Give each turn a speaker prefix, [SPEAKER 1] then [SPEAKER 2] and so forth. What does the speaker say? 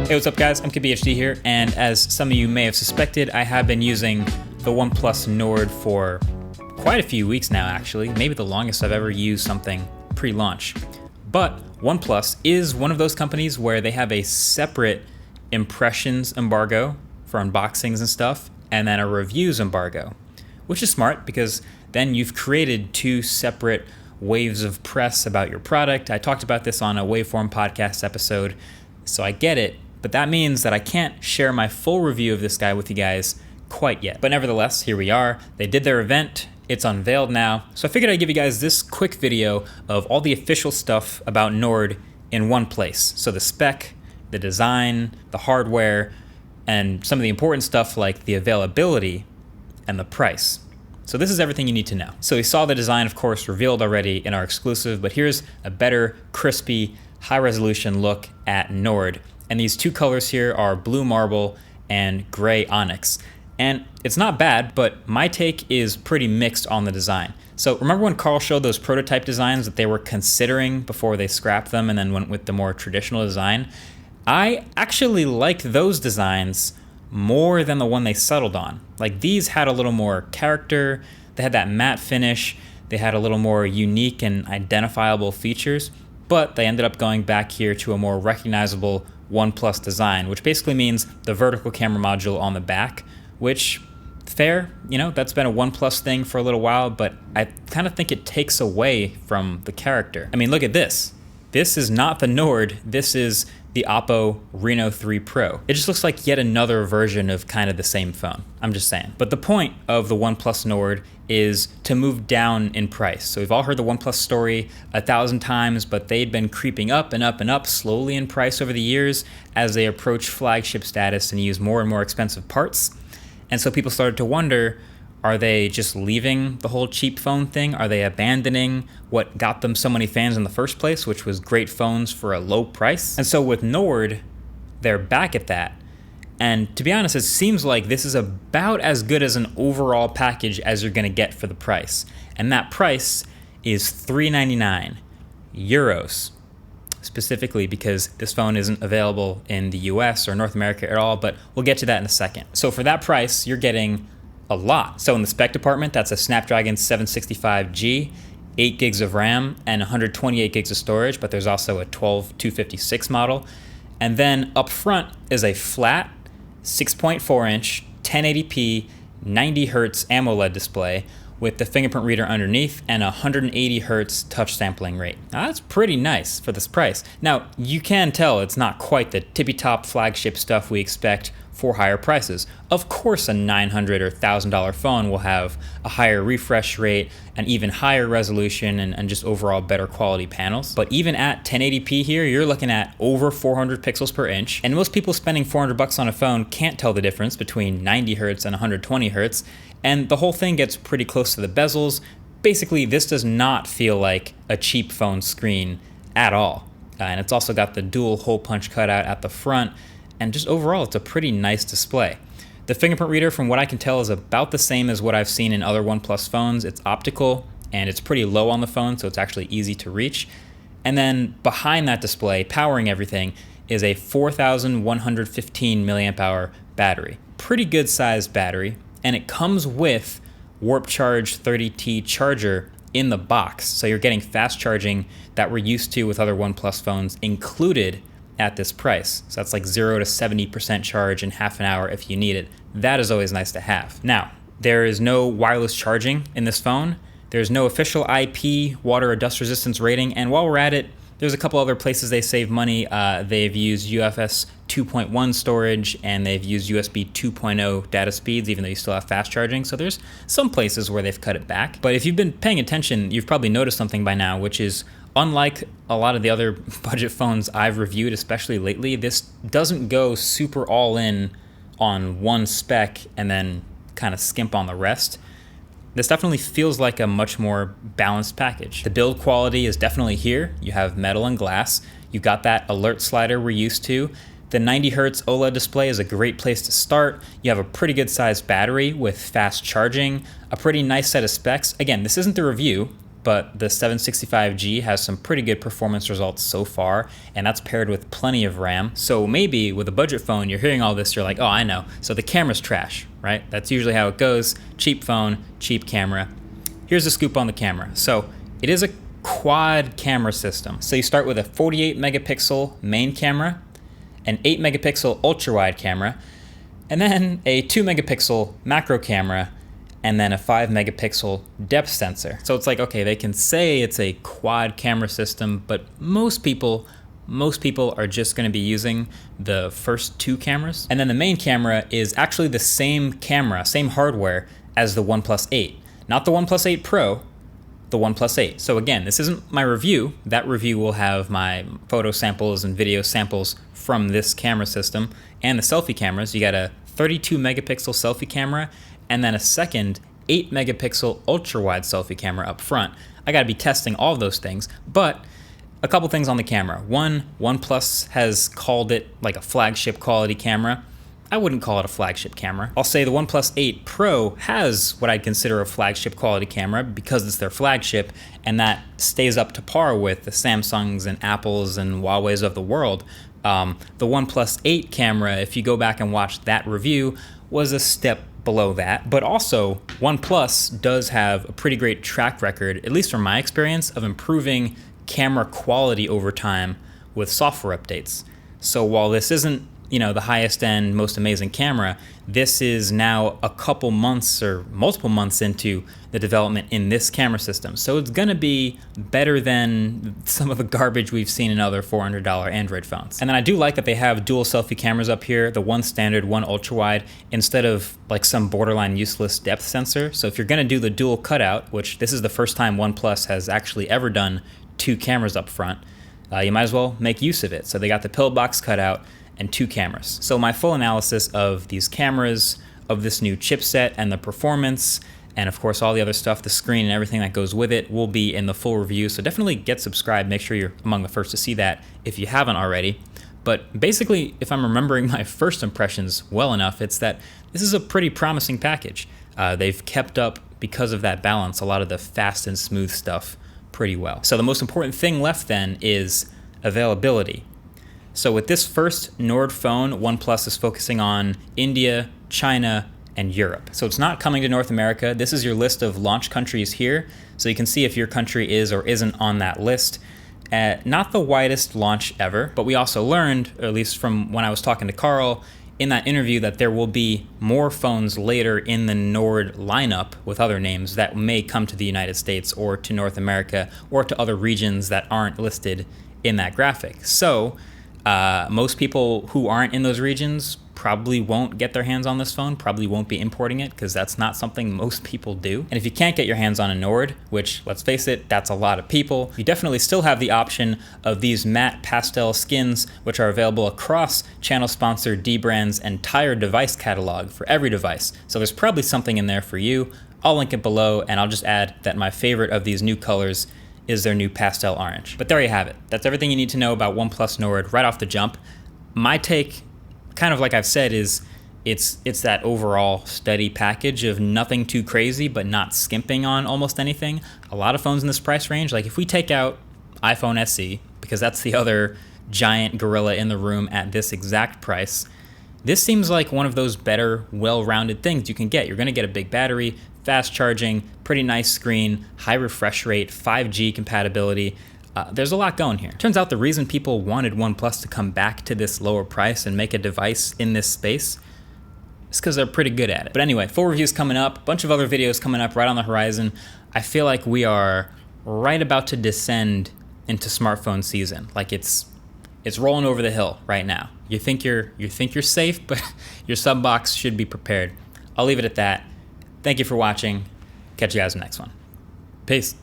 [SPEAKER 1] Hey, what's up guys? I'm KBHD here, and as some of you may have suspected, I have been using the OnePlus Nord for quite a few weeks now actually, maybe the longest I've ever used something pre-launch. But OnePlus is one of those companies where they have a separate impressions embargo for unboxings and stuff, and then a reviews embargo, which is smart because then you've created two separate waves of press about your product. I talked about this on a Waveform podcast episode, so I get it, but that means that I can't share my full review of this guy with you guys quite yet. But nevertheless, here we are. They did their event. It's unveiled now. So I figured I'd give you guys this quick video of all the official stuff about Nord in one place. So the spec, the design, the hardware, and some of the important stuff like the availability and the price. So this is everything you need to know. So we saw the design, of course, revealed already in our exclusive, but here's a better, crispy, high-resolution look at Nord. And these two colors here are blue marble and gray onyx. And it's not bad, but my take is pretty mixed on the design. So remember when Carl showed those prototype designs that they were considering before they scrapped them and then went with the more traditional design? I actually liked those designs more than the one they settled on. Like, these had a little more character, they had that matte finish, they had a little more unique and identifiable features, but they ended up going back here to a more recognizable OnePlus design, which basically means the vertical camera module on the back, which, fair, you know, that's been a OnePlus thing for a little while, but I kind of think it takes away from the character. I mean, look at this. This is not the Nord, this is the Oppo Reno 3 Pro. It just looks like yet another version of kind of the same phone. I'm just saying. But the point of the OnePlus Nord is to move down in price. So we've all heard the OnePlus story 1,000 times, but they'd been creeping up and up and up slowly in price over the years as they approach flagship status and use more and more expensive parts. And so people started to wonder, are they just leaving the whole cheap phone thing? Are they abandoning what got them so many fans in the first place, which was great phones for a low price? And so with Nord, they're back at that. And to be honest, it seems like this is about as good as an overall package as you're gonna get for the price. And that price is €399, specifically because this phone isn't available in the US or North America at all, but we'll get to that in a second. So for that price, you're getting a lot. So in the spec department, that's a Snapdragon 765G, 8 gigs of RAM, and 128 gigs of storage, but there's also a 12256 model. And then up front is a flat 6.4-inch 1080p 90 Hertz AMOLED display with the fingerprint reader underneath and a 180 Hertz touch sampling rate. Now, that's pretty nice for this price. Now, you can tell it's not quite the tippy-top flagship stuff we expect for higher prices. Of course, a $900 or $1,000 phone will have a higher refresh rate, an even higher resolution, and just overall better quality panels. But even at 1080p here, you're looking at over 400 pixels per inch. And most people spending $400 on a phone can't tell the difference between 90 Hertz and 120 Hertz. And the whole thing gets pretty close to the bezels. Basically, this does not feel like a cheap phone screen at all. And it's also got the dual hole punch cutout at the front. And just overall, it's a pretty nice display. The fingerprint reader, from what I can tell, is about the same as what I've seen in other OnePlus phones. It's optical, and it's pretty low on the phone, so it's actually easy to reach. And then behind that display, powering everything, is a 4,115 milliamp hour battery. Pretty good sized battery, and it comes with Warp Charge 30T charger in the box. So you're getting fast charging that we're used to with other OnePlus phones included at this price. So that's like 0 to 70% charge in half an hour if you need it. That is always nice to have. Now, there is no wireless charging in this phone. There's no official IP water or dust resistance rating. And while we're at it, there's a couple other places they save money. They've used UFS 2.1 storage and they've used USB 2.0 data speeds, even though you still have fast charging. So there's some places where they've cut it back. But if you've been paying attention, you've probably noticed something by now, which is unlike a lot of the other budget phones I've reviewed, especially lately, this doesn't go super all in on one spec and then kind of skimp on the rest. This definitely feels like a much more balanced package. The build quality is definitely here. You have metal and glass. You got that alert slider we're used to. The 90 Hertz OLED display is a great place to start. You have a pretty good sized battery with fast charging, a pretty nice set of specs. Again, this isn't the review. but the 765G has some pretty good performance results so far, and that's paired with plenty of RAM. So maybe with a budget phone, you're hearing all this, you're like, oh, I know. So the camera's trash, right? That's usually how it goes. Cheap phone, cheap camera. Here's the scoop on the camera. So it is a quad camera system. So you start with a 48 megapixel main camera, an 8 megapixel ultra wide camera, and then a 2 megapixel macro camera, and then a 5 megapixel depth sensor. So it's like, okay, they can say it's a quad camera system, but most people are just gonna be using the first 2 cameras. And then the main camera is actually the same camera, same hardware as the OnePlus 8. Not the OnePlus 8 Pro, the OnePlus 8. So again, this isn't my review. That review will have my photo samples and video samples from this camera system and the selfie cameras. You got a 32 megapixel selfie camera and then a second 8 megapixel ultra wide selfie camera up front. I gotta be testing all of those things, but a couple things on the camera. One, OnePlus has called it like a flagship quality camera. I wouldn't call it a flagship camera. I'll say the OnePlus 8 Pro has what I'd consider a flagship quality camera because it's their flagship, and that stays up to par with the Samsungs and Apples and Huawei's of the world. The OnePlus 8 camera, if you go back and watch that review, was a step below that. But also, OnePlus does have a pretty great track record, at least from my experience, of improving camera quality over time with software updates. So while this isn't, the highest end, most amazing camera, this is now a couple months or multiple months into the development in this camera system. So it's gonna be better than some of the garbage we've seen in other $400 Android phones. And then I do like that they have dual selfie cameras up here, the one standard, one ultra wide, instead of like some borderline useless depth sensor. So if you're gonna do the dual cutout, which this is the first time OnePlus has actually ever done 2 cameras up front, you might as well make use of it. So they got the pillbox cutout and 2 cameras. So my full analysis of these cameras, of this new chipset and the performance, and of course all the other stuff, the screen and everything that goes with it, will be in the full review. So definitely get subscribed, make sure you're among the first to see that if you haven't already. But basically, if I'm remembering my first impressions well enough, it's that this is a pretty promising package. They've kept up, because of that balance, a lot of the fast and smooth stuff pretty well. So the most important thing left then is availability. So with this first Nord phone, OnePlus is focusing on India, China, and Europe. So it's not coming to North America. This is your list of launch countries here. So you can see if your country is or isn't on that list. Not the widest launch ever, but we also learned, or at least from when I was talking to Carl in that interview, that there will be more phones later in the Nord lineup with other names that may come to the United States or to North America or to other regions that aren't listed in that graphic. So most people who aren't in those regions probably won't get their hands on this phone, probably won't be importing it, because that's not something most people do. And if you can't get your hands on a Nord, which, let's face it, that's a lot of people, you definitely still have the option of these matte pastel skins, which are available across channel-sponsored Dbrand's entire device catalog for every device. So there's probably something in there for you. I'll link it below, and I'll just add that my favorite of these new colors is their new pastel orange. But there you have it. That's everything you need to know about OnePlus Nord right off the jump. My take, kind of like I've said, is it's that overall steady package of nothing too crazy but not skimping on almost anything. A lot of phones in this price range, like if we take out iPhone SE, because that's the other giant gorilla in the room at this exact price, this seems like one of those better, well-rounded things you can get. You're gonna get a big battery, fast charging, pretty nice screen, high refresh rate, 5G compatibility. There's a lot going here. Turns out the reason people wanted OnePlus to come back to this lower price and make a device in this space is because they're pretty good at it. But anyway, full reviews coming up, a bunch of other videos coming up right on the horizon. I feel like we are right about to descend into smartphone season. Like it's rolling over the hill right now. You think you're safe, but your sub box should be prepared. I'll leave it at that. Thank you for watching. Catch you guys in the next one. Peace.